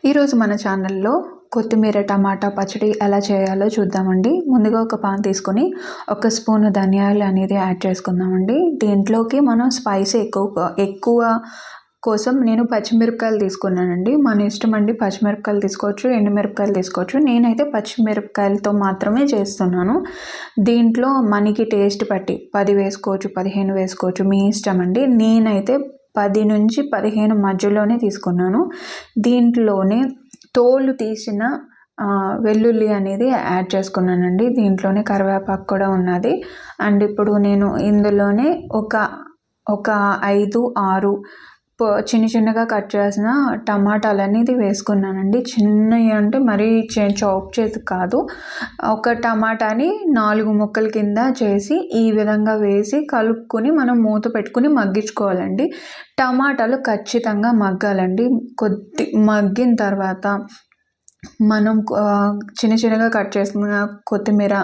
ఈరోజు మన ఛానల్లో కొత్తిమీర టమాటా పచ్చడి ఎలా చేయాలో చూద్దామండి. ముందుగా ఒక పాన్ తీసుకొని 1 స్పూన్ ధనియాలు అనేది యాడ్ చేసుకుందామండి. దీంట్లోకి మనం స్పైసీ ఎక్కువ కోసం నేను పచ్చిమిరపకాయలు తీసుకున్నానండి. మన ఇష్టం అండి, పచ్చిమిరపకాయలు తీసుకోవచ్చు, ఎండుమిరపకాయలు తీసుకోవచ్చు. నేనైతే పచ్చిమిరపకాయలతో మాత్రమే చేస్తున్నాను. దీంట్లో మనకి టేస్ట్ పట్టి 10 వేసుకోవచ్చు, 15 వేసుకోవచ్చు, మీ ఇష్టం అండి. నేనైతే 10 నుంచి 15 మధ్యలోనే తీసుకున్నాను. దీంట్లోనే తోలు తీసిన వెల్లుల్లి అనేది యాడ్ చేసుకున్నానండి. దీంట్లోనే కరివేపాకు కూడా ఉన్నది. అండ్ ఇప్పుడు నేను ఇందులోనే ఒక 5, 6 చిన్నగా కట్ చేసిన టమాటాలు అనేది వేసుకున్నానండి. చిన్నవి అంటే మరీ చాప్ చేసి కాదు. ఒక టమాటాని 4 ముక్కల కింద చేసి ఈ విధంగా వేసి కలుపుకొని మనం మూత పెట్టుకుని మగ్గించుకోవాలండి. టమాటాలు ఖచ్చితంగా మగ్గాలండి. మగ్గిన తర్వాత మనం చిన్నగా కట్ చేసుకున్న కొత్తిమీర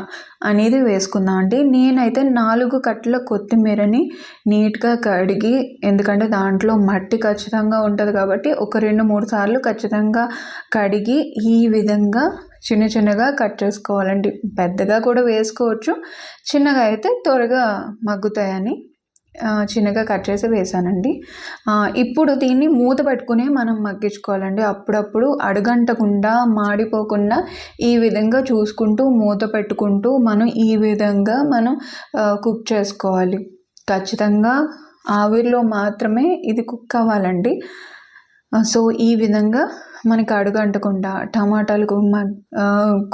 అనేది వేసుకుందాం అండి. నేనైతే 4 కట్టల కొత్తిమీరని నీట్గా కడిగి, ఎందుకంటే దాంట్లో మట్టి ఖచ్చితంగా ఉంటుంది కాబట్టి ఒక 2-3 సార్లు ఖచ్చితంగా కడిగి ఈ విధంగా చిన్నగా కట్ చేసుకోవాలండి. పెద్దగా కూడా వేసుకోవచ్చు, చిన్నగా అయితే త్వరగా మగ్గుతాయని చిన్నగా కట్ చేసి వేసానండి. ఇప్పుడు దీన్ని మూత పెట్టుకుని మనం మగ్గించుకోవాలండి. అప్పుడప్పుడు అడుగంటకుండా, మాడిపోకుండా ఈ విధంగా చూసుకుంటూ మూత పెట్టుకుంటూ మనం ఈ విధంగా కుక్ చేసుకోవాలి. ఖచ్చితంగా ఆవిరిలో మాత్రమే ఇది కుక్ అవ్వాలండి. సో ఈ విధంగా మనకి అడుగంటకుండా టమాటాలు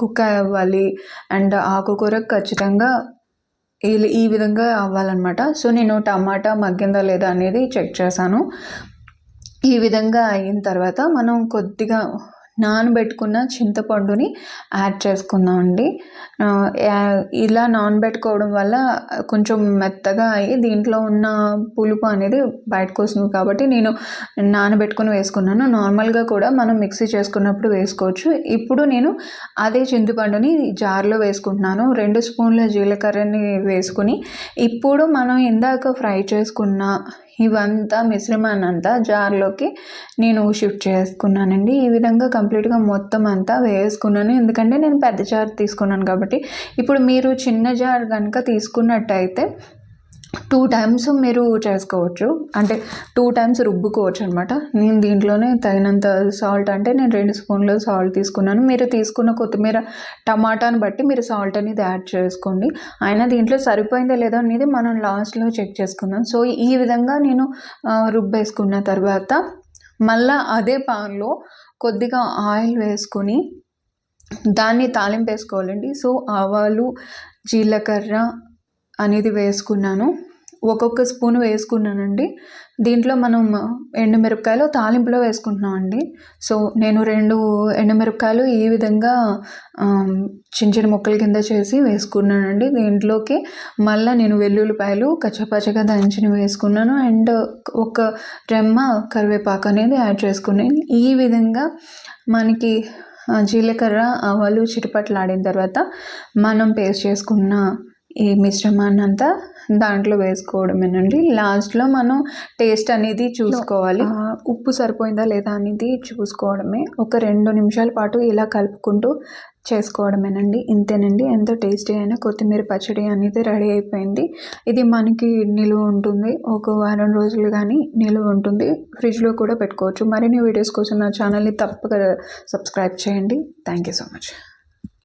కుక్ అవ్వాలి. అండ్ ఆకుకూర ఖచ్చితంగా ఈ విధంగా అవ్వాలన్నమాట. సో నేను టమాటా మగ్గిందా లేదా అనేది చెక్ చేశాను. ఈ విధంగా అయిన తర్వాత మనం కొద్దిగా నానబెట్టుకున్న చింతపండుని యాడ్ చేసుకుందాం అండి. ఇలా నానబెట్టుకోవడం వల్ల కొంచెం మెత్తగా అయ్యి దీంట్లో ఉన్న పులుపు అనేది బయటకు వస్తుంది కాబట్టి నేను నానబెట్టుకుని వేసుకున్నాను. నార్మల్గా కూడా మనం మిక్సీ చేసుకున్నప్పుడు వేసుకోవచ్చు. ఇప్పుడు నేను అదే చింతపండుని జార్లో వేసుకుంటున్నాను. 2 స్పూన్ల జీలకర్రని వేసుకుని ఇప్పుడు మనం ఇందాక ఫ్రై చేసుకున్న ఇవంతా మిశ్రమాన్నంతా జార్లోకి నేను షిఫ్ట్ చేసుకున్నానండి. ఈ విధంగా కంప్లీట్గా మొత్తం అంతా వేసుకున్నాను, ఎందుకంటే నేను పెద్ద జార్ తీసుకున్నాను కాబట్టి. ఇప్పుడు మీరు చిన్న జార్ కనుక తీసుకున్నట్టయితే 2 టైమ్స్ మీరు చేసుకోవచ్చు, అంటే 2 టైమ్స్ రుబ్బుకోవచ్చు అనమాట. నేను దీంట్లోనే తగినంత సాల్ట్, అంటే నేను 2 స్పూన్లు సాల్ట్ తీసుకున్నాను. మీరు తీసుకున్న కొత్తిమీర టమాటాని బట్టి మీరు సాల్ట్ అనేది యాడ్ చేసుకోండి. అయినా దీంట్లో సరిపోయిందా లేదా అనేది మనం లాస్ట్లో చెక్ చేసుకుందాం. సో ఈ విధంగా నేను రుబ్బేసుకున్న తర్వాత మళ్ళీ అదే పాన్లో కొద్దిగా ఆయిల్ వేసుకొని దాన్ని తాలింపు వేసుకోవాలండి. సో ఆవాలు, జీలకర్ర అనేది వేసుకున్నాను. ఒక్కొక్క స్పూన్ వేసుకున్నానండి. దీంట్లో మనం ఎండుమిరపకాయలు తాలింపులో వేసుకుంటున్నాం అండి. సో నేను 2 ఎండుమిరపకాయలు ఈ విధంగా చిన్న ముక్కల కింద చేసి వేసుకున్నానండి. దీంట్లోకి మళ్ళీ నేను వెల్లుల్లిపాయలు కచ్చపచ్చగా దంచిని వేసుకున్నాను. అండ్ ఒక రెమ్మ కరివేపాకు అనేది యాడ్ చేసుకున్నాను. ఈ విధంగా మనకి జీలకర్ర, ఆవాలు చిటపట్లాడిన తర్వాత మనం పేస్ట్ చేసుకున్న ఈ మిశ్రమాన్ని అంతా దాంట్లో వేసుకోవడమేనండి. లాస్ట్లో మనం టేస్ట్ అనేది చూసుకోవాలి, ఉప్పు సరిపోయిందా లేదా అనేది చూసుకోవడమే. ఒక 2 నిమిషాల పాటు ఇలా కలుపుకుంటూ చేసుకోవడమేనండి. ఇంతేనండి, ఎంతో టేస్టీ అయిన కొత్తిమీర పచ్చడి అనేది రెడీ అయిపోయింది. ఇది మనకి నిలువ ఉంటుంది, ఒక వారం రోజులు కానీ నిలువ ఉంటుంది. ఫ్రిడ్జ్లో కూడా పెట్టుకోవచ్చు. మరిన్ని వీడియోస్ కోసం నా ఛానల్ని తప్పక సబ్స్క్రైబ్ చేయండి. Thank you so much.